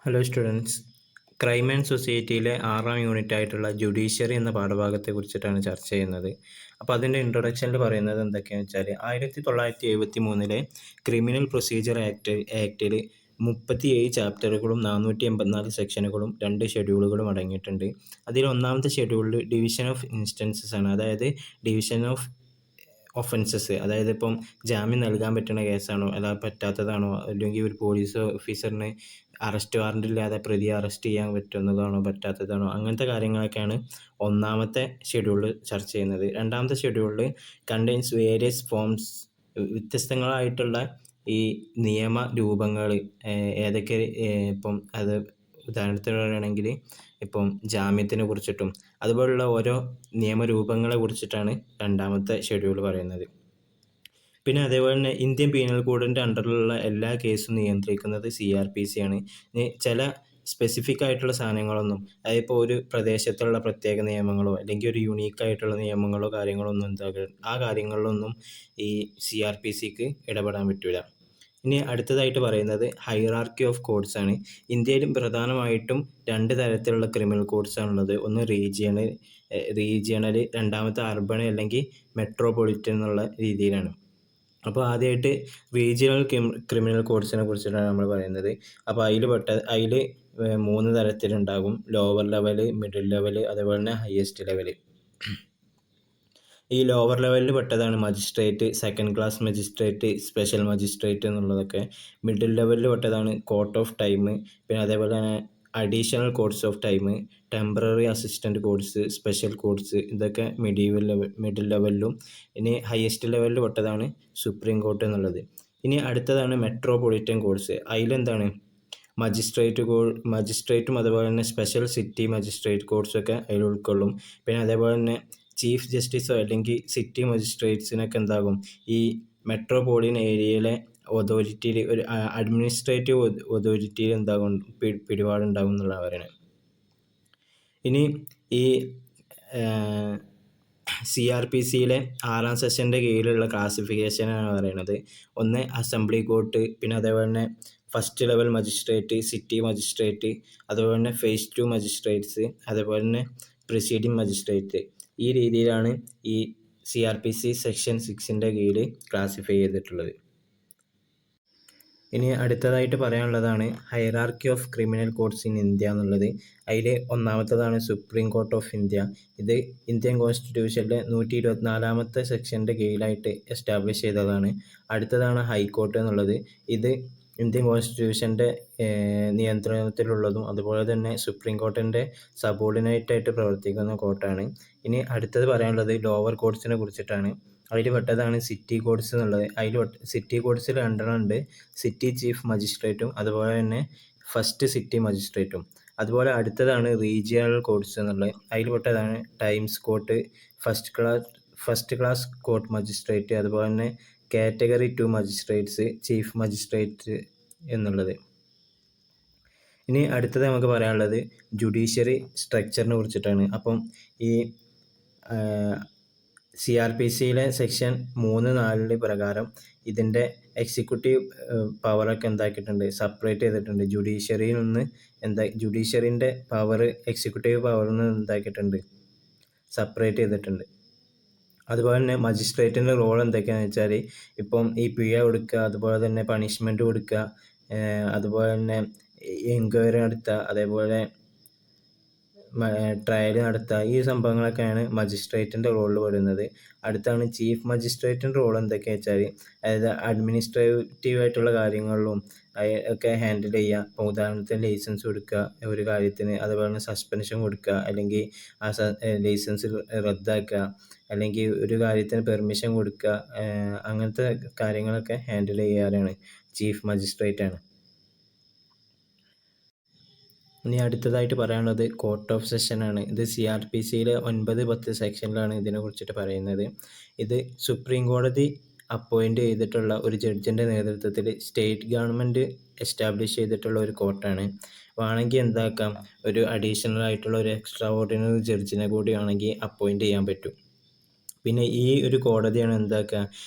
Hello students, crime and സൊസൈറ്റിയിലെ 6ാം unit ആയിട്ടുള്ള ജുഡീഷ്യറി എന്ന പാഠഭാഗത്തെ കുറിച്ചിട്ടാണ് ചർച്ച ചെയ്യുന്നത്. അപ്പോൾ അതിൻ്റെ ഇൻട്രൊഡക്ഷനിൽ പറയുന്നത് എന്തൊക്കെയാണെന്ന് വെച്ചാൽ 1973 ക്രിമിനൽ പ്രൊസീജിയർ ആക്ടിൽ 37 ചാപ്റ്ററുകളും 484 സെക്ഷനുകളും 2 ഷെഡ്യൂളുകളും അടങ്ങിയിട്ടുണ്ട്. അതിൽ ഒന്നാമത്തെ ഷെഡ്യൂളിൽ ഡിവിഷൻ ഓഫ് ഇൻസ്റ്റൻസസ് ആണ്, അതായത് ഡിവിഷൻ ഓഫ് ഒഫൻസസ്, അതായത് ഇപ്പം ജാമ്യം നൽകാൻ പറ്റുന്ന കേസാണോ അല്ല പറ്റാത്തതാണോ, അല്ലെങ്കിൽ ഒരു പോലീസ് ഓഫീസറിന് അറസ്റ്റ് വാറൻ്റ് ഇല്ലാതെ പ്രതിയെ അറസ്റ്റ് ചെയ്യാൻ പറ്റുന്നതാണോ പറ്റാത്തതാണോ, അങ്ങനത്തെ കാര്യങ്ങളൊക്കെയാണ് ഒന്നാമത്തെ ഷെഡ്യൂളിൽ ചർച്ച ചെയ്യുന്നത്. രണ്ടാമത്തെ ഷെഡ്യൂളിൽ കണ്ടെയ്ൻസ് വേരിയസ് ഫോംസ്, വ്യത്യസ്തങ്ങളായിട്ടുള്ള ഈ നിയമ രൂപങ്ങൾ ഏതൊക്കെ, ഇപ്പം അത് ഉദാഹരണത്തിന് പറയുകയാണെങ്കിൽ ഇപ്പം ജാമ്യത്തിനെ കുറിച്ചിട്ടും അതുപോലുള്ള ഓരോ നിയമരൂപങ്ങളെ കുറിച്ചിട്ടാണ് രണ്ടാമത്തെ ഷെഡ്യൂൾ പറയുന്നത്. പിന്നെ അതേപോലെ തന്നെ ഇന്ത്യൻ പീനൽ കോഡിൻ്റെ അണ്ടറിലുള്ള എല്ലാ കേസും നിയന്ത്രിക്കുന്നത് CRPC ആണ്. ചില സ്പെസിഫിക് ആയിട്ടുള്ള സാധനങ്ങളൊന്നും, അതായത് ഇപ്പോൾ ഒരു പ്രദേശത്തുള്ള പ്രത്യേക നിയമങ്ങളോ അല്ലെങ്കിൽ ഒരു യുണീക്കായിട്ടുള്ള നിയമങ്ങളോ കാര്യങ്ങളോ ഒന്നും ആ കാര്യങ്ങളിലൊന്നും ഈ CRPCക്ക് ഇടപെടാൻ പറ്റില്ല. ഇനി അടുത്തതായിട്ട് പറയുന്നത് ഹൈറാർക്കി ഓഫ് കോഡ്സ് ആണ്. ഇന്ത്യയിലും പ്രധാനമായിട്ടും 2 തരത്തിലുള്ള ക്രിമിനൽ കോഡ്സ് ആണുള്ളത്. ഒന്ന് റീജിയണൽ, രണ്ടാമത്തെ അർബൺ അല്ലെങ്കിൽ മെട്രോപൊളിറ്റൻ എന്നുള്ള രീതിയിലാണ്. അപ്പോൾ ആദ്യമായിട്ട് റീജിയണൽ ക്രിമിനൽ കോഡ്സിനെ കുറിച്ചിട്ടാണ് നമ്മൾ പറയുന്നത്. അപ്പോൾ അതിൽ 3 തരത്തിലുണ്ടാകും: ലോവർ ലെവൽ, മിഡിൽ ലെവൽ, അതേപോലെ തന്നെ ഹയസ്റ്റ് ലെവൽ. ഈ ലോവർ ലെവലിൽ പെട്ടതാണ് magistrate, second class magistrate, special magistrate എന്നുള്ളതൊക്കെ. മിഡിൽ ലെവലിൽ പെട്ടതാണ് കോർട്ട് ഓഫ് ടൈം, പിന്നെ അതേപോലെ തന്നെ additional courts of time, temporary assistant courts, special courts, ഇതൊക്കെ മിഡിൽ ലെവലിലും. ഇനി ഹയസ്റ്റ് ലെവലിൽ പെട്ടതാണ് സുപ്രീം കോർട്ട് എന്നുള്ളത്. ഇനി അടുത്തതാണ് മെട്രോപൊളിറ്റൻ കോർട്സ്. അതിലെന്താണ് മജിസ്ട്രേറ്റും അതുപോലെ തന്നെ സ്പെഷ്യൽ സിറ്റി മജിസ്ട്രേറ്റ് കോർട്സൊക്കെ അതിൽ ഉൾക്കൊള്ളും. പിന്നെ അതേപോലെ തന്നെ ചീഫ് ജസ്റ്റിസോ അല്ലെങ്കിൽ സിറ്റി മജിസ്ട്രേറ്റ്സിനൊക്കെ എന്താകും, ഈ മെട്രോപൊളിറ്റൻ ഏരിയയിലെ അതോറിറ്റിയിൽ, ഒരു അഡ്മിനിസ്ട്രേറ്റീവ് അതോറിറ്റിയിൽ എന്താകും പിടിപാടുണ്ടാകും എന്നുള്ള പറയുന്നത്. ഇനി ഈ CRPCയിലെ 6ാം സെഷൻ്റെ കീഴിലുള്ള ക്ലാസിഫിക്കേഷനാണ് പറയുന്നത്. ഒന്ന് അസംബ്ലി കോർട്ട്, പിന്നെ അതേപോലെ തന്നെ first level magistrate, city magistrate, അതുപോലെ തന്നെ ഫേസ് 2 മജിസ്ട്രേറ്റ്സ്, അതേപോലെ തന്നെ പ്രിസൈഡിംഗ് മജിസ്ട്രേറ്റ്. ഈ രീതിയിലാണ് ഈ CRPC സെക്ഷൻ 6ൻ്റെ കീഴിൽ ക്ലാസിഫൈ ചെയ്തിട്ടുള്ളത്. ഇനി അടുത്തതായിട്ട് പറയാനുള്ളതാണ് hierarchy of criminal codes in India എന്നുള്ളത്. അതിൽ ഒന്നാമത്തതാണ് സുപ്രീം കോർട്ട് ഓഫ് ഇന്ത്യ. ഇത് ഇന്ത്യൻ കോൺസ്റ്റിറ്റ്യൂഷനിലെ 124ാമത്തെ സെക്ഷൻ്റെ കീഴിലായിട്ട് എസ്റ്റാബ്ലിഷ് ചെയ്തതാണ്. അടുത്തതാണ് ഹൈക്കോർട്ട് എന്നുള്ളത്. ഇത് ഇന്ത്യൻ കോൺസ്റ്റിറ്റ്യൂഷൻ്റെ നിയന്ത്രണത്തിലുള്ളതും അതുപോലെ തന്നെ സുപ്രീം കോർട്ടിൻ്റെ സബോർഡിനേറ്റായിട്ട് പ്രവർത്തിക്കുന്ന കോർട്ടാണ്. ഇനി അടുത്തത് പറയാനുള്ളത് ലോവർ കോർട്സിനെ കുറിച്ചിട്ടാണ്. അതിൽ പെട്ടതാണ് സിറ്റി കോർട്സ് എന്നുള്ളത്. സിറ്റി കോർട്സിൽ 2 ഉണ്ട്: സിറ്റി ചീഫ് മജിസ്ട്രേറ്റും അതുപോലെ തന്നെ ഫസ്റ്റ് സിറ്റി മജിസ്ട്രേറ്റും. അതുപോലെ അടുത്തതാണ് റീജിയണൽ കോർട്സ് എന്നുള്ളത്. അതിൽ പെട്ടതാണ് times court, first class court magistrate, അതുപോലെ തന്നെ കാറ്റഗറി 2 മജിസ്ട്രേറ്റ്സ്, ചീഫ് മജിസ്ട്രേറ്റ് എന്നുള്ളത്. ഇനി അടുത്തത് നമുക്ക് പറയാനുള്ളത് ജുഡീഷ്യറി സ്ട്രക്ചറിനെ കുറിച്ചിട്ടാണ്. അപ്പം ഈ CRPCയിലെ സെക്ഷൻ 3-4 പ്രകാരം ഇതിൻ്റെ എക്സിക്യൂട്ടീവ് പവറൊക്കെ എന്താക്കിയിട്ടുണ്ട്, സെപ്പറേറ്റ് ചെയ്തിട്ടുണ്ട്. ജുഡീഷ്യറിൻ്റെ പവർ എക്സിക്യൂട്ടീവ് പവറിൽ നിന്ന് എന്താക്കിയിട്ടുണ്ട്, സെപ്പറേറ്റ് ചെയ്തിട്ടുണ്ട്. അതുപോലെ തന്നെ മജിസ്ട്രേറ്റിൻ്റെ റോൾ എന്തൊക്കെയാണെന്ന് വെച്ചാൽ, ഇപ്പം ഈ പിഴ കൊടുക്കുക, അതുപോലെ തന്നെ പണിഷ്മെൻറ്റ് കൊടുക്കുക, അതുപോലെ തന്നെ എൻക്വയറി നടത്തുക, അതേപോലെ ട്രയൽ നടത്തുക, ഈ സംഭവങ്ങളൊക്കെയാണ് മജിസ്ട്രേറ്റിൻ്റെ റോളിൽ വരുന്നത്. അടുത്താണ് ചീഫ് മജിസ്ട്രേറ്റിൻ്റെ റോൾ എന്തൊക്കെയാണെന്ന് വെച്ചാൽ, അതായത് അഡ്മിനിസ്ട്രേറ്റീവായിട്ടുള്ള കാര്യങ്ങളിലും ഒക്കെ ഹാൻഡിൽ ചെയ്യുക. ഇപ്പോൾ ഉദാഹരണത്തിന് ലൈസൻസ് കൊടുക്കുക ഒരു കാര്യത്തിന്, അതുപോലെ തന്നെ സസ്പെൻഷൻ കൊടുക്കുക, അല്ലെങ്കിൽ ആ ലൈസൻസ് റദ്ദാക്കുക, അല്ലെങ്കിൽ ഒരു കാര്യത്തിന് പെർമിഷൻ കൊടുക്കുക, അങ്ങനത്തെ കാര്യങ്ങളൊക്കെ ഹാൻഡിൽ ചെയ്യാറാണ് ചീഫ് മജിസ്ട്രേറ്റാണ്. ഇനി അടുത്തതായിട്ട് പറയാനുള്ളത് കോർട്ട് ഓഫ് സെഷനാണ്. ഇത് CRPCയിലെ 9-10 സെക്ഷനിലാണ് ഇതിനെ കുറിച്ചിട്ട് പറയുന്നത്. ഇത് സുപ്രീം കോടതി അപ്പോയിൻ്റ് ചെയ്തിട്ടുള്ള ഒരു ജഡ്ജിൻ്റെ നേതൃത്വത്തിൽ സ്റ്റേറ്റ് ഗവൺമെൻറ് എസ്റ്റാബ്ലിഷ് ചെയ്തിട്ടുള്ള ഒരു കോർട്ടാണ്. വേണമെങ്കിൽ എന്താക്കാം, ഒരു അഡീഷണൽ ആയിട്ടുള്ള ഒരു എക്സ്ട്രാ ഓർഡിനറി ജഡ്ജിനെ കൂടി വേണമെങ്കിൽ അപ്പോയിൻ്റ് ചെയ്യാൻ പറ്റും. പിന്നെ ഈ ഒരു കോടതിയാണ് എന്താക്കുക,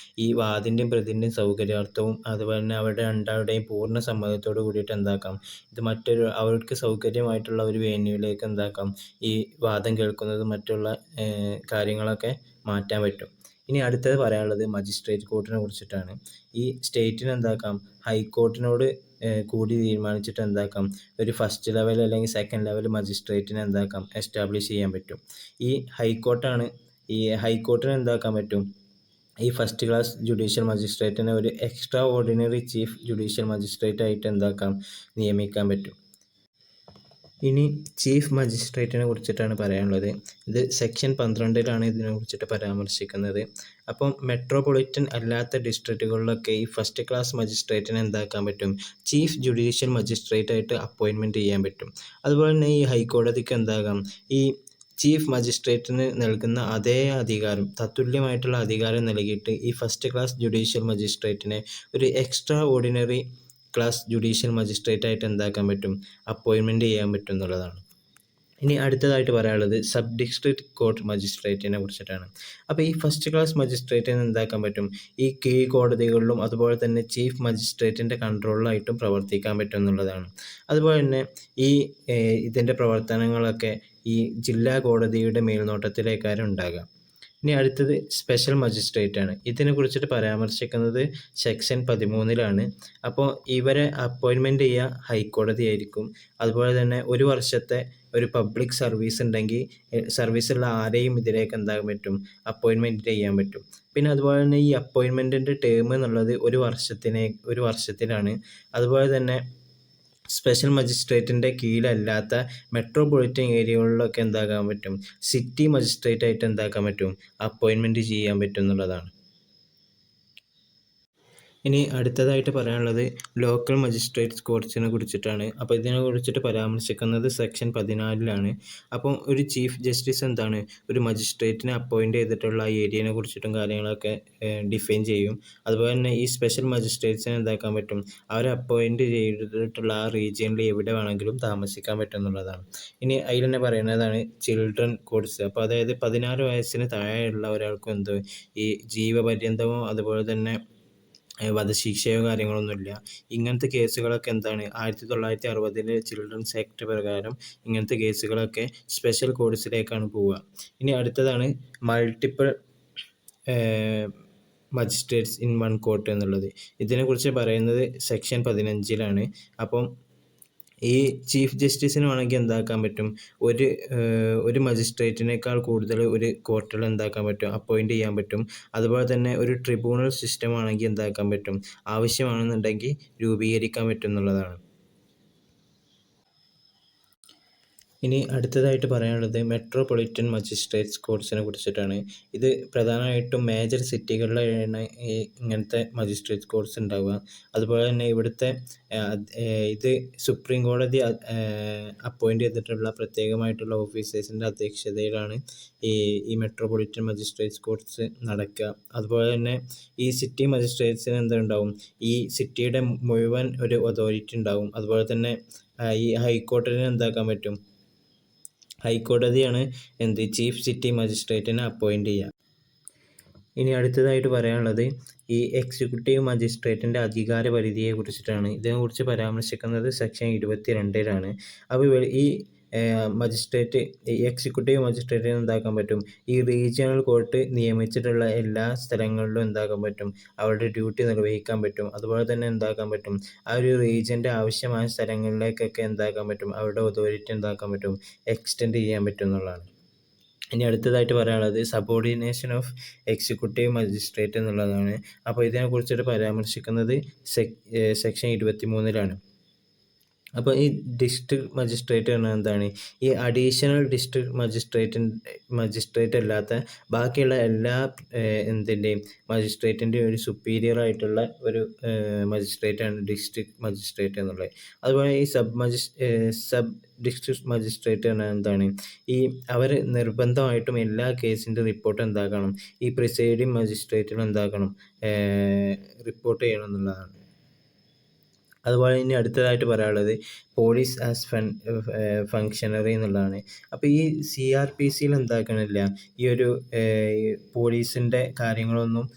ഈ വാദിൻ്റെയും പ്രതിൻ്റെയും സൗകര്യാർത്ഥവും അതുപോലെ തന്നെ അവരുടെ രണ്ടാളുടെയും പൂർണ്ണ സമ്മതത്തോട് കൂടിയിട്ട് എന്താക്കാം, ഇത് അവർക്ക് സൗകര്യമായിട്ടുള്ള ഒരു വെന്യൂവിലേക്ക് എന്താക്കാം, ഈ വാദം കേൾക്കുന്നത് മറ്റുള്ള കാര്യങ്ങളൊക്കെ മാറ്റാൻ പറ്റും. ഇനി അടുത്തത് പറയാനുള്ളത് മജിസ്ട്രേറ്റ് കോർട്ടിനെ കുറിച്ചിട്ടാണ്. ഈ സ്റ്റേറ്റിന് എന്താക്കാം, ഹൈക്കോർട്ടിനോട് കൂടി തീരുമാനിച്ചിട്ട് എന്താക്കാം, ഒരു ഫസ്റ്റ് ലെവൽ അല്ലെങ്കിൽ സെക്കൻഡ് ലെവൽ മജിസ്ട്രേറ്റിനെ എന്താക്കാം, എസ്റ്റാബ്ലിഷ് ചെയ്യാൻ പറ്റും. ഈ ഹൈക്കോർട്ടിന് എന്താക്കാൻ പറ്റും, ഈ ഫസ്റ്റ് ക്ലാസ് ജുഡീഷ്യൽ മജിസ്ട്രേറ്റിനെ ഒരു extra ordinary chief judicial magistrate ആയിട്ട് എന്താക്കാം, നിയമിക്കാൻ പറ്റും. ഇനി ചീഫ് മജിസ്ട്രേറ്റിനെ കുറിച്ചിട്ടാണ് പറയാനുള്ളത്. ഇത് സെക്ഷൻ 12 ഇതിനെ കുറിച്ചിട്ട് പരാമർശിക്കുന്നത്. അപ്പം മെട്രോപൊളിറ്റൻ അല്ലാത്ത ഡിസ്ട്രിക്റ്റുകളിലൊക്കെ ഈ ഫസ്റ്റ് ക്ലാസ് മജിസ്ട്രേറ്റിനെ എന്താക്കാൻ പറ്റും, ചീഫ് ജുഡീഷ്യൽ മജിസ്ട്രേറ്റ് ആയിട്ട് അപ്പോയിൻമെൻറ്റ് ചെയ്യാൻ പറ്റും. അതുപോലെ തന്നെ ഈ ഹൈക്കോടതിക്ക് എന്താകാം, ഈ ചീഫ് മജിസ്ട്രേറ്റിന് നൽകുന്ന അതേ അധികാരം, തത്തുല്യമായിട്ടുള്ള അധികാരം നൽകിയിട്ട് ഈ ഫസ്റ്റ് ക്ലാസ് ജുഡീഷ്യൽ മജിസ്ട്രേറ്റിനെ ഒരു extra ordinary class judicial magistrate ആയിട്ട് എന്താക്കാൻ പറ്റും, അപ്പോയിൻമെൻറ്റ് ചെയ്യാൻ പറ്റും എന്നുള്ളതാണ്. ഇനി അടുത്തതായിട്ട് പറയാനുള്ളത് സബ് ഡിസ്ട്രിക്ട് കോർട്ട് മജിസ്ട്രേറ്റിനെ കുറിച്ചിട്ടാണ്. അപ്പോൾ ഈ ഫസ്റ്റ് ക്ലാസ് മജിസ്ട്രേറ്റിന് എന്താക്കാൻ പറ്റും, ഈ കീഴ്ക്കോടതികളിലും അതുപോലെ തന്നെ ചീഫ് മജിസ്ട്രേറ്റിൻ്റെ കൺട്രോളിലായിട്ടും പ്രവർത്തിക്കാൻ പറ്റും എന്നുള്ളതാണ്. അതുപോലെ തന്നെ ഈ ഇതിൻ്റെ പ്രവർത്തനങ്ങളൊക്കെ ഈ ജില്ലാ കോടതിയുടെ മേൽനോട്ടത്തിലേക്കാണ് ഉണ്ടാകുക. ഇനി അടുത്തത് സ്പെഷ്യൽ മജിസ്ട്രേറ്റ് ആണ്. ഇതിനെ കുറിച്ചിട്ട് പരാമർശിക്കുന്നത് സെക്ഷൻ 13 അപ്പോൾ ഇവരെ അപ്പോയിൻമെൻറ്റ് ചെയ്യുക ഹൈക്കോടതി ആയിരിക്കും. അതുപോലെ തന്നെ ഒരു വർഷത്തെ ഒരു പബ്ലിക് സർവീസ് ഉണ്ടെങ്കിൽ സർവീസുള്ള ആരെയും ഇതിലേക്ക് എന്താകാൻ പറ്റും, അപ്പോയിൻമെൻറ്റ് ചെയ്യാൻ പറ്റും. പിന്നെ അതുപോലെ തന്നെ ഈ അപ്പോയിൻമെൻറ്റിൻ്റെ ടേം എന്നുള്ളത് ഒരു വർഷത്തിനാണ്. അതുപോലെ തന്നെ സ്പെഷ്യൽ മജിസ്ട്രേറ്റിൻ്റെ കീഴിലല്ലാത്ത മെട്രോപൊളിറ്റൻ ഏരിയകളിലൊക്കെ എന്താക്കാൻ പറ്റും, സിറ്റി മജിസ്ട്രേറ്റ് ആയിട്ട് എന്താക്കാൻ പറ്റും, അപ്പോയിൻമെൻറ്റ് ചെയ്യാൻ പറ്റും എന്നുള്ളതാണ്. ഇനി അടുത്തതായിട്ട് പറയാനുള്ളത് ലോക്കൽ മജിസ്ട്രേറ്റ്സ് കോർട്സിനെ കുറിച്ചിട്ടാണ്. അപ്പോൾ ഇതിനെ കുറിച്ചിട്ട് പരാമർശിക്കുന്നത് സെക്ഷൻ 14 അപ്പം ഒരു ചീഫ് ജസ്റ്റിസ് എന്താണ്, ഒരു മജിസ്ട്രേറ്റിനെ അപ്പോയിൻ്റ് ചെയ്തിട്ടുള്ള ആ ഏരിയനെ കുറിച്ചിട്ടും കാര്യങ്ങളൊക്കെ ഡിഫൈൻ ചെയ്യും. അതുപോലെ തന്നെ ഈ സ്പെഷ്യൽ മജിസ്ട്രേറ്റ്സിനെ എന്താക്കാൻ പറ്റും, അവരെ അപ്പോയിൻ്റ് ചെയ്തിട്ടുള്ള ആ റീജിയനിൽ എവിടെ വേണമെങ്കിലും താമസിക്കാൻ പറ്റും എന്നുള്ളതാണ്. ഇനി അതിൽ തന്നെ പറയുന്നതാണ് ചിൽഡ്രൻ കോഡ്സ്. അപ്പോൾ അതായത് 16 വയസ്സിന് താഴെയുള്ള ഒരാൾക്കും ഈ ജീവപര്യന്തമോ അതുപോലെ തന്നെ വധശിക്ഷയോ കാര്യങ്ങളൊന്നുമില്ല. ഇങ്ങനത്തെ കേസുകളൊക്കെ എന്താണ്, 1960 ചിൽഡ്രൻസ് ആക്ട് പ്രകാരം ഇങ്ങനത്തെ കേസുകളൊക്കെ സ്പെഷ്യൽ കോഡ്സിലേക്കാണ് പോവുക. ഇനി അടുത്തതാണ് multiple magistrates in one court എന്നുള്ളത്. ഇതിനെക്കുറിച്ച് പറയുന്നത് സെക്ഷൻ 15 അപ്പം ഈ ചീഫ് ജസ്റ്റിസിന് വേണമെങ്കിൽ എന്താക്കാൻ പറ്റും, ഒരു മജിസ്ട്രേറ്റിനേക്കാൾ കൂടുതൽ ഒരു കോർട്ടിൽ എന്താക്കാൻ പറ്റും, അപ്പോയിൻ്റ് ചെയ്യാൻ പറ്റും. അതുപോലെ തന്നെ ഒരു ട്രിബ്യൂണൽ സിസ്റ്റം ആണെങ്കിൽ എന്താക്കാൻ പറ്റും, ആവശ്യമാണെന്നുണ്ടെങ്കിൽ രൂപീകരിക്കാൻ പറ്റും എന്നുള്ളതാണ്. ഇനി അടുത്തതായിട്ട് പറയാനുള്ളത് മെട്രോപൊളിറ്റൻ മജിസ്ട്രേറ്റ്സ് കോർട്സിനെ കുറിച്ചിട്ടാണ്. ഇത് പ്രധാനമായിട്ടും മേജർ സിറ്റികളിലാണ് ഇങ്ങനത്തെ മജിസ്ട്രേറ്റ്സ് കോർട്സ് ഉണ്ടാവുക. അതുപോലെ തന്നെ ഇവിടുത്തെ ഇത് സുപ്രീം കോടതി അപ്പോയിൻ്റ് ചെയ്തിട്ടുള്ള പ്രത്യേകമായിട്ടുള്ള ഓഫീസേഴ്സിൻ്റെ അധ്യക്ഷതയിലാണ് ഈ മെട്രോപൊളിറ്റൻ മജിസ്ട്രേറ്റ്സ് കോർട്സ് നടക്കുക. അതുപോലെ തന്നെ ഈ സിറ്റി മജിസ്ട്രേറ്റ്സിന് എന്തുണ്ടാവും, ഈ സിറ്റിയുടെ മുഴുവൻ ഒരു അതോറിറ്റി ഉണ്ടാവും. അതുപോലെ തന്നെ ഈ ഹൈക്കോടതിനെ എന്താക്കാൻ പറ്റും, ഹൈക്കോടതിയാണ് ചീഫ് സിറ്റി മജിസ്ട്രേറ്റിനെ അപ്പോയിൻ്റ് ചെയ്യുക. ഇനി അടുത്തതായിട്ട് പറയാനുള്ളത് ഈ എക്സിക്യൂട്ടീവ് മജിസ്ട്രേറ്റിൻ്റെ അധികാര പരിധിയെ കുറിച്ചിട്ടാണ്. ഇതിനെക്കുറിച്ച് പരാമർശിക്കുന്നത് സെക്ഷൻ 22 അപ്പോൾ ഈ എക്സിക്യൂട്ടീവ് മജിസ്ട്രേറ്റിന് എന്താക്കാൻ പറ്റും, ഈ റീജിയണൽ കോർട്ട് നിയമിച്ചിട്ടുള്ള എല്ലാ സ്ഥലങ്ങളിലും എന്താക്കാൻ പറ്റും, അവരുടെ ഡ്യൂട്ടി നിർവഹിക്കാൻ പറ്റും. അതുപോലെ തന്നെ എന്താക്കാൻ പറ്റും, ആ ഒരു റീജിയൻ്റെ ആവശ്യമായ സ്ഥലങ്ങളിലേക്കൊക്കെ എന്താക്കാൻ പറ്റും, അവരുടെ അതോറിറ്റി എന്താക്കാൻ പറ്റും, എക്സ്റ്റെൻഡ് ചെയ്യാൻ പറ്റും എന്നുള്ളതാണ്. ഇനി അടുത്തതായിട്ട് പറയാനുള്ളത് സബോർഡിനേഷൻ ഓഫ് എക്സിക്യൂട്ടീവ് മജിസ്ട്രേറ്റ് എന്നുള്ളതാണ്. അപ്പോൾ ഇതിനെക്കുറിച്ചിട്ട് പരാമർശിക്കുന്നത് സെക്ഷൻ 23 അപ്പോൾ ഈ ഡിസ്ട്രിക്ട് മജിസ്ട്രേറ്റ് പറഞ്ഞാൽ എന്താണ്, ഈ അഡീഷണൽ ഡിസ്ട്രിക്ട് മജിസ്ട്രേറ്റ് അല്ലാത്ത ബാക്കിയുള്ള എല്ലാ മജിസ്ട്രേറ്റിൻ്റെയും ഒരു സുപ്പീരിയർ ആയിട്ടുള്ള ഒരു മജിസ്ട്രേറ്റാണ് ഡിസ്ട്രിക്ട് മജിസ്ട്രേറ്റ് എന്നുള്ളത്. അതുപോലെ ഈ സബ് ഡിസ്ട്രിക്ട് മജിസ്ട്രേറ്റ് പറഞ്ഞാൽ എന്താണ്, അവർ നിർബന്ധമായിട്ടും എല്ലാ കേസിൻ്റെ റിപ്പോർട്ട് എന്താക്കണം, ഈ പ്രിസൈഡിങ് മജിസ്ട്രേറ്റിന് എന്താക്കണം, റിപ്പോർട്ട് ചെയ്യണം എന്നുള്ളതാണ്. അതുപോലെ ഇനി അടുത്തതായിട്ട് പറയാനുള്ളത് പോലീസ് ആസ് ഫങ്ഷണറി എന്നുള്ളതാണ്. അപ്പോൾ ഈ CRPCയിൽ എന്താക്കണില്ല, ഈ ഒരു പോലീസിൻ്റെ കാര്യങ്ങളൊന്നും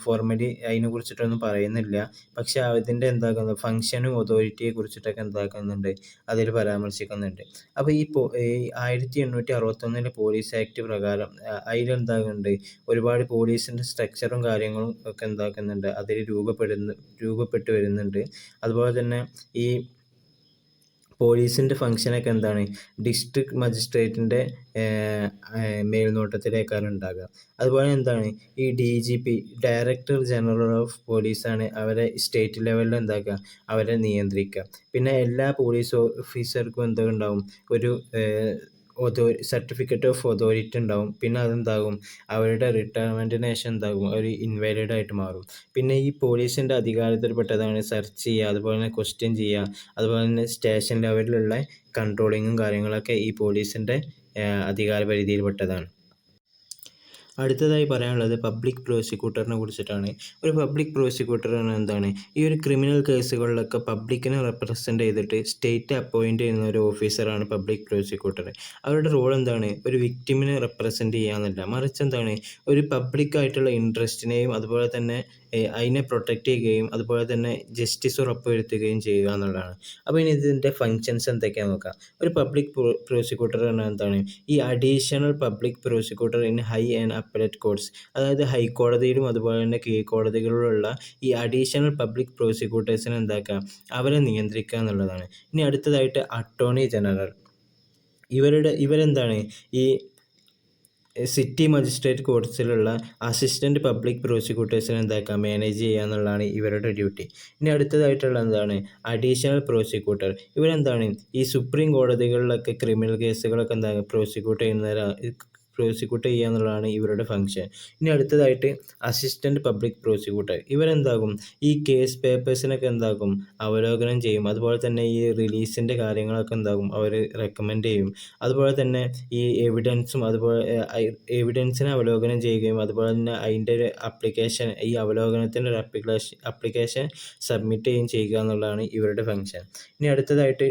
ഫോർമലി അതിനെ കുറിച്ചിട്ടൊന്നും പറയുന്നില്ല. പക്ഷെ അതിൻ്റെ എന്താക്കുന്നത് ഫങ്ഷനും അതോറിറ്റിയെ കുറിച്ചിട്ടൊക്കെ എന്താക്കുന്നുണ്ട്, അതിൽ പരാമർശിക്കുന്നുണ്ട്. അപ്പോൾ ഈ 1861 പോലീസ് ആക്ട് പ്രകാരം അതിലെന്താകുന്നുണ്ട്, ഒരുപാട് പോലീസിൻ്റെ സ്ട്രക്ചറും കാര്യങ്ങളും ഒക്കെ എന്താക്കുന്നുണ്ട്, അതിൽ രൂപപ്പെട്ട് വരുന്നുണ്ട്. അതുപോലെ തന്നെ ഈ പോലീസിൻ്റെ ഫംഗ്ഷനൊക്കെ എന്താണ്, ഡിസ്ട്രിക്ട് മജിസ്ട്രേറ്റിൻ്റെ മേൽനോട്ടത്തിലേക്കാണ് ഉണ്ടാകുക. അതുപോലെ എന്താണ്, ഈ DGP ഡയറക്ടർ ജനറൽ ഓഫ് പോലീസാണ് അവരെ സ്റ്റേറ്റ് ലെവലിൽ എന്താക്കുക, അവരെ നിയന്ത്രിക്കുക. പിന്നെ എല്ലാ പോലീസ് ഓഫീസർക്കും എന്തുണ്ടാവും, ഒരു സർട്ടിഫിക്കറ്റ് ഓഫ് അതോറിറ്റി ഉണ്ടാവും. പിന്നെ അതെന്താകും, അവരുടെ റിട്ടയർമെൻറ്റിന് ശേഷം എന്താകും, ഒരു ഇൻവാലിഡ് ആയിട്ട് മാറും. പിന്നെ ഈ പോലീസിൻ്റെ അധികാരത്തിൽപ്പെട്ടതാണ് സെർച്ച് ചെയ്യുക, അതുപോലെ തന്നെ ക്വസ്റ്റ്യൻ ചെയ്യുക, അതുപോലെ തന്നെ സ്റ്റേഷൻ ലെവലിലുള്ള കൺട്രോളിങ്ങും കാര്യങ്ങളൊക്കെ ഈ പോലീസിൻ്റെ അധികാര പരിധിയിൽപ്പെട്ടതാണ്. അടുത്തതായി പറയാനുള്ളത് പബ്ലിക് പ്രോസിക്യൂട്ടറിനെ കുറിച്ചിട്ടാണ്. ഒരു പബ്ലിക് പ്രോസിക്യൂട്ടർ പറഞ്ഞാൽ എന്താണ്, ഈ ഒരു ക്രിമിനൽ കേസുകളിലൊക്കെ പബ്ലിക്കിനെ റെപ്രസെൻ്റ് ചെയ്തിട്ട് സ്റ്റേറ്റ് അപ്പോയിൻ്റ് ചെയ്യുന്ന ഒരു ഓഫീസറാണ് പബ്ലിക് പ്രോസിക്യൂട്ടർ. അവരുടെ റോൾ എന്താണ്, ഒരു വിക്ടിമിനെ റെപ്രസെൻ്റ് ചെയ്യാന്നല്ല, മറിച്ച് എന്താണ്, ഒരു പബ്ലിക്കായിട്ടുള്ള ഇൻട്രസ്റ്റിനെയും അതുപോലെ തന്നെ അതിനെ പ്രൊട്ടക്റ്റ് ചെയ്യുകയും അതുപോലെ തന്നെ ജസ്റ്റിസ് ഉറപ്പുവരുത്തുകയും ചെയ്യുക എന്നുള്ളതാണ്. അപ്പോൾ ഇനി ഇതിൻ്റെ ഫങ്ഷൻസ് എന്തൊക്കെയാണെന്ന് നോക്കാം. ഒരു പബ്ലിക് പ്രോസിക്യൂട്ടർ പറഞ്ഞാൽ എന്താണ്, ഈ additional public prosecutor in high and appellate courts, അതായത് ഹൈക്കോടതിയിലും അതുപോലെ തന്നെ കീഴ്ക്കോടതികളിലുള്ള ഈ അഡീഷണൽ പബ്ലിക് പ്രോസിക്യൂട്ടേഴ്സിനെ എന്താക്കുക, അവരെ നിയന്ത്രിക്കുക എന്നുള്ളതാണ്. ഇനി അടുത്തതായിട്ട് അറ്റോർണി ജനറൽ, ഇവരെന്താണ്, ഈ സിറ്റി മജിസ്ട്രേറ്റ് കോർട്സിലുള്ള അസിസ്റ്റൻറ്റ് പബ്ലിക് പ്രോസിക്യൂട്ടേഴ്സിനെ എന്താക്കുക, മാനേജ് ചെയ്യുക എന്നുള്ളതാണ് ഇവരുടെ ഡ്യൂട്ടി. ഇനി അടുത്തതായിട്ടുള്ള എന്താണ്, അഡീഷണൽ പ്രോസിക്യൂട്ടർ. ഇവരെന്താണ്, ഈ സുപ്രീം കോടതികളിലൊക്കെ ക്രിമിനൽ കേസുകളൊക്കെ എന്താ പ്രോസിക്യൂട്ട് ചെയ്യുക എന്നുള്ളതാണ് ഇവരുടെ ഫംഗ്ഷൻ. ഇനി അടുത്തതായിട്ട് അസിസ്റ്റൻറ്റ് പബ്ലിക് പ്രോസിക്യൂട്ടർ. ഇവരെന്താകും, ഈ കേസ് പേപ്പേഴ്സിനൊക്കെ എന്താകും, അവലോകനം ചെയ്യും. അതുപോലെ തന്നെ ഈ റിലീസിൻ്റെ കാര്യങ്ങളൊക്കെ എന്താകും, അവർ റെക്കമെൻഡ് ചെയ്യും. അതുപോലെ തന്നെ ഈ എവിഡൻസും അതുപോലെ എവിഡൻസിനെ അവലോകനം ചെയ്യുകയും അതുപോലെ തന്നെ അതിൻ്റെ ഒരു അപ്ലിക്കേഷൻ, ഈ അവലോകനത്തിൻ്റെ ഒരു അപ്ലിക്കേഷൻ സബ്മിറ്റ് ചെയ്യുക എന്നുള്ളതാണ് ഇവരുടെ ഫംഗ്ഷൻ. ഇനി അടുത്തതായിട്ട്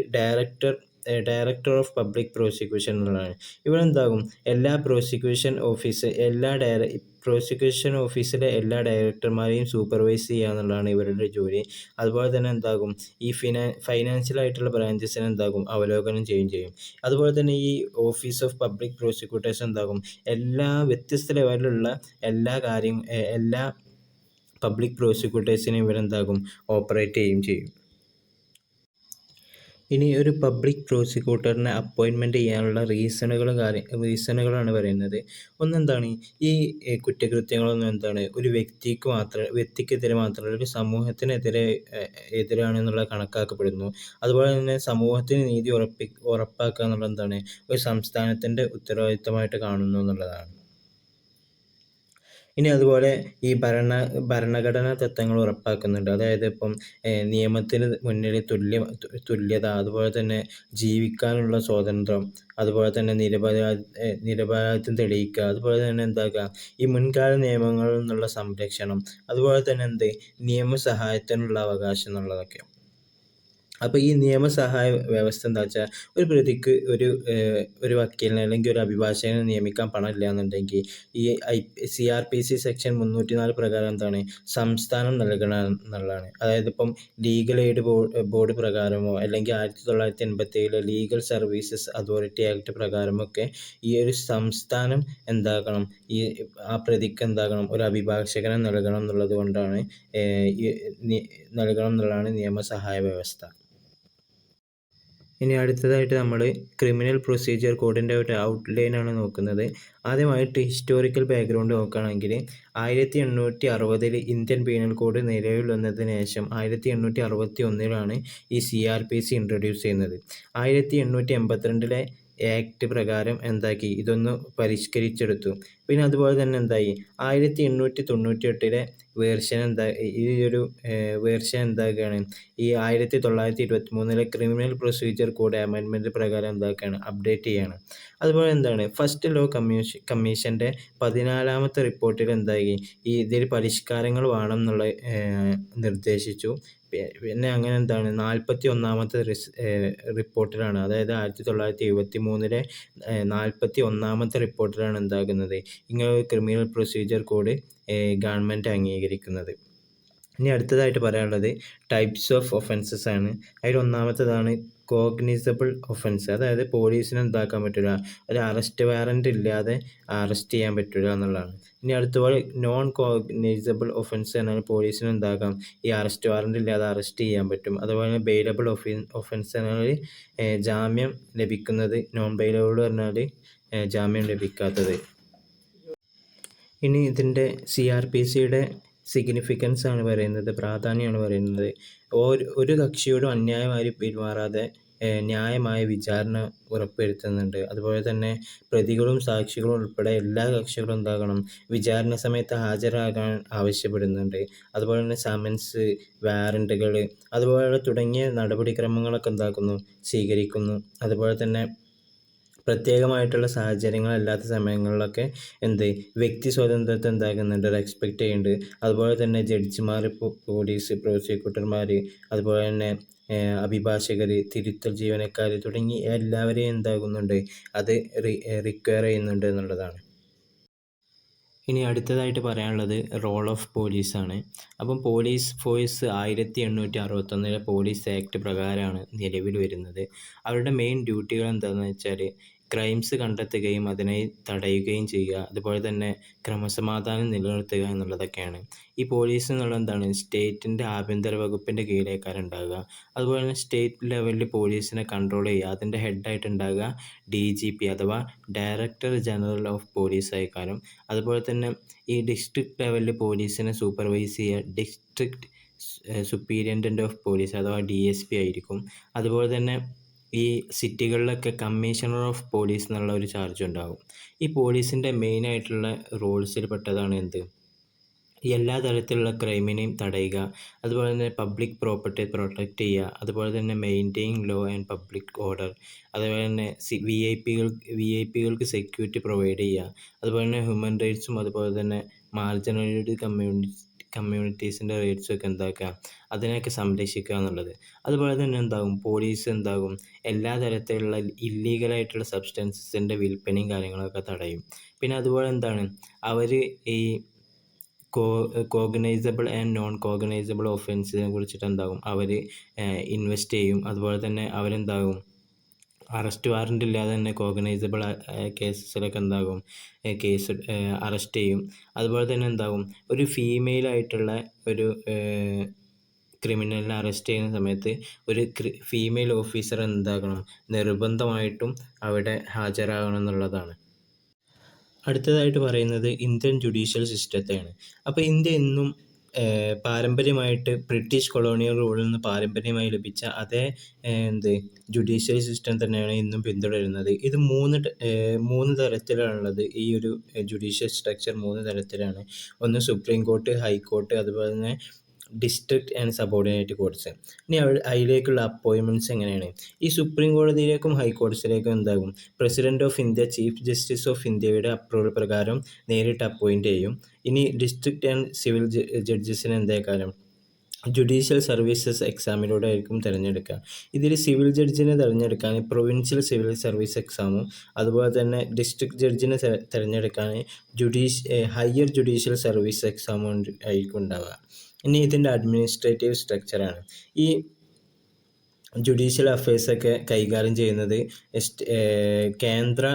ഡയറക്ടർ ഓഫ് പബ്ലിക് പ്രോസിക്യൂഷൻ എന്നുള്ളതാണ്. ഇവരെന്താകും, പ്രോസിക്യൂഷൻ ഓഫീസിലെ എല്ലാ ഡയറക്ടർമാരെയും സൂപ്പർവൈസ് ചെയ്യുക എന്നുള്ളതാണ് ഇവരുടെ ജോലി. അതുപോലെ തന്നെ എന്താകും, ഈ ഫൈനാൻഷ്യൽ ആയിട്ടുള്ള ബ്രാഞ്ചസിനെ എന്താകും, അവലോകനം ചെയ്യും. അതുപോലെ തന്നെ ഈ ഓഫീസ് ഓഫ് പബ്ലിക് പ്രോസിക്യൂട്ടേഴ്സ് എന്താകും, എല്ലാ വ്യത്യസ്ത ലെവലിലുള്ള എല്ലാ പബ്ലിക് പ്രോസിക്യൂട്ടേഴ്സിനെയും ഇവരെന്താകും, ഓപ്പറേറ്റ് ചെയ്യും. ഇനി ഒരു പബ്ലിക് പ്രോസിക്യൂട്ടറിനെ അപ്പോയിൻമെൻറ്റ് ചെയ്യാനുള്ള റീസണുകളാണ് പറയുന്നത്. ഒന്നെന്താണ്, ഈ കുറ്റകൃത്യങ്ങളൊന്നും എന്താണ്, ഒരു വ്യക്തിക്കെതിരെ മാത്രമല്ല ഒരു എതിരാണെന്നുള്ളത് കണക്കാക്കപ്പെടുന്നു. അതുപോലെ തന്നെ സമൂഹത്തിന് നീതി ഉറപ്പാക്കുക എന്നുള്ളത് എന്താണ്, ഒരു സംസ്ഥാനത്തിൻ്റെ ഉത്തരവാദിത്തമായിട്ട് കാണുന്നു എന്നുള്ളതാണ്. ഇനി അതുപോലെ ഈ ഭരണഘടനാ തത്വങ്ങൾ ഉറപ്പാക്കുന്നുണ്ട്. അതായത് ഇപ്പം നിയമത്തിന് മുന്നിൽ തുല്യത, അതുപോലെ തന്നെ ജീവിക്കാനുള്ള സ്വാതന്ത്ര്യം, അതുപോലെ തന്നെ നിരപരാധിത്വം തെളിയിക്കുക, അതുപോലെ തന്നെ എന്താക്കുക, ഈ മുൻകാല നിയമങ്ങളിൽ നിന്നുള്ള സംരക്ഷണം, അതുപോലെ തന്നെ നിയമസഹായത്തിനുള്ള അവകാശം എന്നുള്ളതൊക്കെ. അപ്പോൾ ഈ നിയമസഹായ വ്യവസ്ഥ എന്താ വെച്ചാൽ, ഒരു പ്രതിക്ക് ഒരു വക്കീലിനെ അല്ലെങ്കിൽ ഒരു അഭിഭാഷകനെ നിയമിക്കാൻ പണമില്ല എന്നുണ്ടെങ്കിൽ ഈ CRPC സെക്ഷൻ 304 പ്രകാരം എന്താണ്, സംസ്ഥാനം നൽകണം എന്നുള്ളതാണ്. അതായത് ഇപ്പം ലീഗൽ എയ്ഡ് ബോർഡ് പ്രകാരമോ അല്ലെങ്കിൽ 1987 ലീഗൽ സർവീസസ് അതോറിറ്റി ആക്ട് പ്രകാരമൊക്കെ ഈ ഒരു സംസ്ഥാനം എന്താക്കണം, ആ പ്രതിക്ക് എന്താകണം, ഒരു അഭിഭാഷകനെ നൽകണം എന്നുള്ളതാണ് നിയമസഹായ വ്യവസ്ഥ. ഇനി അടുത്തതായിട്ട് നമ്മൾ ക്രിമിനൽ പ്രൊസീജിയർ കോഡിൻ്റെ ഒരു ഔട്ട്ലൈനാണ് നോക്കുന്നത്. ആദ്യമായിട്ട് ഹിസ്റ്റോറിക്കൽ ബാക്ക്ഗ്രൗണ്ട് നോക്കുകയാണെങ്കിൽ 1860 ഇന്ത്യൻ പീനൽ കോഡ് നിലവിൽ വന്നതിന് ശേഷം 1861 ഈ CRPC ഇൻട്രൊഡ്യൂസ് ചെയ്യുന്നത്. 1882 ആക്ട് പ്രകാരം എന്താക്കി, ഇതൊന്ന് പരിഷ്കരിച്ചെടുത്തു. പിന്നെ അതുപോലെ തന്നെ എന്തായി, 1898 വേർഷൻ എന്താക്കുകയാണ്, ഈ 1923 ക്രിമിനൽ പ്രൊസീജിയർ കോഡ് അമെൻഡ്മെൻറ്റ് പ്രകാരം എന്താക്കുകയാണ്, അപ്ഡേറ്റ് ചെയ്യുകയാണ്. അതുപോലെ എന്താണ്, ഫസ്റ്റ് ലോ കമ്മീഷൻ്റെ 14ാമത്തെ റിപ്പോർട്ടിൽ എന്തായി, ഇതിൽ പരിഷ്കാരങ്ങൾ വേണം എന്നുള്ള നിർദ്ദേശിച്ചു. പിന്നെ അങ്ങനെ എന്താണ് 41ാമത്തെ റിപ്പോർട്ടിലാണ്, അതായത് 1973 41ാമത്തെ റിപ്പോർട്ടിലാണ് എന്താകുന്നത്, ഇങ്ങനെ ഒരു ക്രിമിനൽ പ്രൊസീജിയർ കോഡ് ഗവൺമെൻറ് അംഗീകരിക്കുന്നത്. ഇനി അടുത്തതായിട്ട് പറയാനുള്ളത് ടൈപ്സ് ഓഫ് ഒഫൻസസ് ആണ്. അതിൽ ഒന്നാമത്തേതാണ് കോഗ്നിസബിൾ ഒഫൻസ്, അതായത് പോലീസിന് എന്താക്കാൻ പറ്റില്ല, ഒരു അറസ്റ്റ് വാറൻറ്റ് ഇല്ലാതെ അറസ്റ്റ് ചെയ്യാൻ പറ്റില്ല എന്നുള്ളതാണ്. ഇനി അടുത്തപോലെ നോൺ കോഗ്നൈസബിൾ ഒഫൻസ് എന്നാൽ പോലീസിന് എന്താക്കാം, ഈ അറസ്റ്റ് വാറൻറ്റ് ഇല്ലാതെ അറസ്റ്റ് ചെയ്യാൻ പറ്റും. അതുപോലെ തന്നെ ബെയിലബിൾ ഒഫൻസ് എന്നാൽ ജാമ്യം ലഭിക്കുന്നത്, നോൺ ബെയിലബിൾ പറഞ്ഞാൽ ജാമ്യം ലഭിക്കാത്തത്. ഇനി ഇതിൻ്റെ CRPCയുടെ സിഗ്നിഫിക്കൻസ് ആണ് പറയുന്നത്, പ്രാധാന്യമാണ് പറയുന്നത്. ഒരു കക്ഷിയോടും അന്യായമായി പെരുമാറാതെ ന്യായമായ വിചാരണ ഉറപ്പുവരുത്തുന്നുണ്ട്. അതുപോലെ തന്നെ പ്രതികളും സാക്ഷികളും ഉൾപ്പെടെ എല്ലാ കക്ഷികളും എന്താകണം, വിചാരണ സമയത്ത് ഹാജരാകാൻ ആവശ്യപ്പെടുന്നുണ്ട്. അതുപോലെ തന്നെ സമൻസ്, വാറൻറ്റുകൾ അതുപോലെ തുടങ്ങിയ നടപടിക്രമങ്ങളൊക്കെ എന്താക്കുന്നു, സ്വീകരിക്കുന്നു. അതുപോലെ തന്നെ പ്രത്യേകമായിട്ടുള്ള സാഹചര്യങ്ങളല്ലാത്ത സമയങ്ങളിലൊക്കെ വ്യക്തി സ്വാതന്ത്ര്യത്തെ എന്താക്കുന്നുണ്ട്, റെസ്പെക്റ്റ് ചെയ്യുന്നുണ്ട്. അതുപോലെ തന്നെ ജഡ്ജിമാർ, പോലീസ്, പ്രോസിക്യൂട്ടർമാർ, അതുപോലെ തന്നെ അഭിഭാഷകർ, തിരുത്തൽ ജീവനക്കാർ തുടങ്ങി എല്ലാവരെയും എന്താകുന്നുണ്ട്, അത് റിക്വയർ ചെയ്യുന്നുണ്ട് എന്നുള്ളതാണ്. ഇനി അടുത്തതായിട്ട് പറയാനുള്ളത് റോൾ ഓഫ് പോലീസാണ്. അപ്പം പോലീസ് ഫോഴ്സ് 1861 പോലീസ് ആക്ട് പ്രകാരമാണ് നിലവിൽ വരുന്നത്. അവരുടെ മെയിൻ ഡ്യൂട്ടികൾ എന്താണെന്ന് വെച്ചാൽ ക്രൈംസ് കണ്ടെത്തുകയും അതിനെ തടയുകയും ചെയ്യുക, അതുപോലെ തന്നെ ക്രമസമാധാനം നിലനിർത്തുക എന്നുള്ളതൊക്കെയാണ്. ഈ പോലീസ് എന്നുള്ളത് എന്താണ്, സ്റ്റേറ്റിൻ്റെ ആഭ്യന്തര വകുപ്പിൻ്റെ കീഴിലേക്കാണ് ഉണ്ടാകുക. അതുപോലെ തന്നെ സ്റ്റേറ്റ് ലെവലിൽ പോലീസിനെ കൺട്രോൾ ചെയ്യുക, അതിൻ്റെ ഹെഡായിട്ട് ഉണ്ടാകുക DGP അഥവാ ഡയറക്ടർ ജനറൽ ഓഫ് പോലീസ് ആയിക്കാനും. അതുപോലെ തന്നെ ഈ ഡിസ്ട്രിക്ട് ലെവലിൽ പോലീസിനെ സൂപ്പർവൈസ് ചെയ്യുക ഡിസ്ട്രിക്ട് സുപ്പീരിയൻറ്റൻ്റ് ഓഫ് പോലീസ് അഥവാ DSP ആയിരിക്കും. അതുപോലെ തന്നെ ഈ സിറ്റികളിലൊക്കെ കമ്മീഷണർ ഓഫ് പോലീസ് എന്നുള്ള ഒരു ചാർജ് ഉണ്ടാകും. ഈ പോലീസിൻ്റെ മെയിനായിട്ടുള്ള റോൾസിൽ പെട്ടതാണ് എന്ത്, എല്ലാ തരത്തിലുള്ള ക്രൈമിനെയും തടയുക, അതുപോലെ തന്നെ പബ്ലിക് പ്രോപ്പർട്ടി പ്രൊട്ടക്റ്റ് ചെയ്യുക, അതുപോലെ തന്നെ maintain law and public order, അതുപോലെ തന്നെ VIP കൾക്ക് സെക്യൂരിറ്റി പ്രൊവൈഡ് ചെയ്യുക, അതുപോലെ തന്നെ ഹ്യൂമൻ റൈറ്റ്സും അതുപോലെ തന്നെ മാർജിനൈസ്ഡ് കമ്മ്യൂണിറ്റീസിൻ്റെ റൈറ്റ്സൊക്കെ എന്താക്കുക, അതിനെയൊക്കെ സംരക്ഷിക്കുക എന്നുള്ളത്. അതുപോലെ തന്നെ പോലീസ് എല്ലാ തരത്തിലുള്ള ഇല്ലീഗലായിട്ടുള്ള സബ്സ്റ്റൻസിൻ്റെ വിൽപ്പനയും കാര്യങ്ങളൊക്കെ തടയും. പിന്നെ അതുപോലെ അവർ ഈ കോഗ്നൈസബിൾ ആൻഡ് നോൺ കോഗ്നൈസബിൾ ഒഫൻസിനെ കുറിച്ചിട്ട് അവർ ഇൻവെസ്റ്റ് ചെയ്യും. അതുപോലെ തന്നെ അറസ്റ്റ് വാറൻ്റ് ഇല്ലാതെ തന്നെ കോഗ്നൈസബിൾ കേസസിലൊക്കെ കേസ് അറസ്റ്റ് ചെയ്യും. അതുപോലെ തന്നെ ഒരു ഫീമെയിലായിട്ടുള്ള ഒരു ക്രിമിനലിനെ അറസ്റ്റ് ചെയ്യുന്ന സമയത്ത് ഒരു ഫീമെയിൽ ഓഫീസർ നിർബന്ധമായിട്ടും അവിടെ ഹാജരാകണം എന്നുള്ളതാണ്. അടുത്തതായിട്ട് പറയുന്നത് ഇന്ത്യൻ ജുഡീഷ്യൽ സിസ്റ്റത്തെയാണ്. അപ്പോൾ ഇന്ത്യ ഇന്നും പാരമ്പര്യമായിട്ട് ബ്രിട്ടീഷ് കൊളോണിയൽ റൂളിൽ നിന്ന് പാരമ്പര്യമായി ലഭിച്ച അതേ ജുഡീഷ്യൽ സിസ്റ്റം തന്നെയാണ് ഇന്നും പിന്തുടരുന്നത്. ഇത് മൂന്ന് തരത്തിലാണുള്ളത്. ഈ ഒരു ജുഡീഷ്യൽ സ്ട്രക്ചർ 3 തരത്തിലാണ്. ഒന്ന് സുപ്രീം കോർട്ട്, ഹൈക്കോർട്ട്, അതുപോലെ തന്നെ ഡിസ്ട്രിക്ട് ആൻഡ് സബോർഡിനേറ്റ് കോർട്ട്സ്. ഇനി അതിലേക്കുള്ള അപ്പോയിൻമെൻറ്റ്സ് എങ്ങനെയാണ്? ഈ സുപ്രീം കോടതിയിലേക്കും ഹൈക്കോടതിയിലേക്കും president of India, chief justice of ഇന്ത്യയുടെ അപ്രൂവൽ പ്രകാരം നേരിട്ട് അപ്പോയിൻറ്റ് ചെയ്യും. ഇനി ഡിസ്ട്രിക്ട് ആൻഡ് സിവിൽ ജഡ്ജസിന് ജുഡീഷ്യൽ സർവീസസ് എക്സാമിലൂടെ ആയിരിക്കും തിരഞ്ഞെടുക്കുക. ഇതിൽ സിവിൽ ജഡ്ജിനെ തിരഞ്ഞെടുക്കാൻ പ്രൊവിൻഷ്യൽ സിവിൽ സർവീസ് എക്സാമും, അതുപോലെ തന്നെ ഡിസ്ട്രിക്ട് ജഡ്ജിനെ തിരഞ്ഞെടുക്കാൻ ഹയർ ജുഡീഷ്യൽ സർവീസ് എക്സാമും ആയിരിക്കും ഉണ്ടാവുക. ഇനി ഇതിൻ്റെ അഡ്മിനിസ്ട്രേറ്റീവ് സ്ട്രക്ചറാണ്. ഈ ജുഡീഷ്യൽ അഫയേഴ്സൊക്കെ കൈകാര്യം ചെയ്യുന്നത് കേന്ദ്ര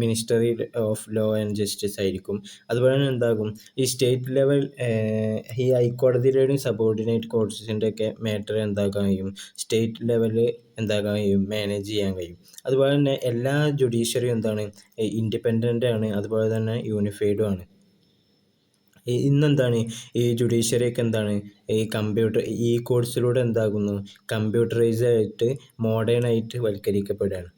ministry of law and justice ആയിരിക്കും. അതുപോലെ തന്നെ ഈ സ്റ്റേറ്റ് ലെവൽ ഈ ഹൈക്കോടതിയുടെയും സബോർഡിനേറ്റ് കോർട്ട്സിൻ്റെ ഒക്കെ മാറ്റർ കഴിയും, സ്റ്റേറ്റ് ലെവലിൽ കഴിയും, മാനേജ് ചെയ്യാൻ കഴിയും. അതുപോലെ തന്നെ എല്ലാ ജുഡീഷ്യറിയും ഇൻഡിപെൻഡൻ്റ് ആണ്, അതുപോലെ തന്നെ യൂണിഫൈഡും ആണ്. ഇന്ന് ഈ ജുഡീഷ്യറിയൊക്കെ ഈ കോഴ്സിലൂടെ കമ്പ്യൂട്ടറൈസ് ആയിട്ട് മോഡേൺ ആയിട്ട് വൽക്കരിക്കപ്പെടുകയാണ്.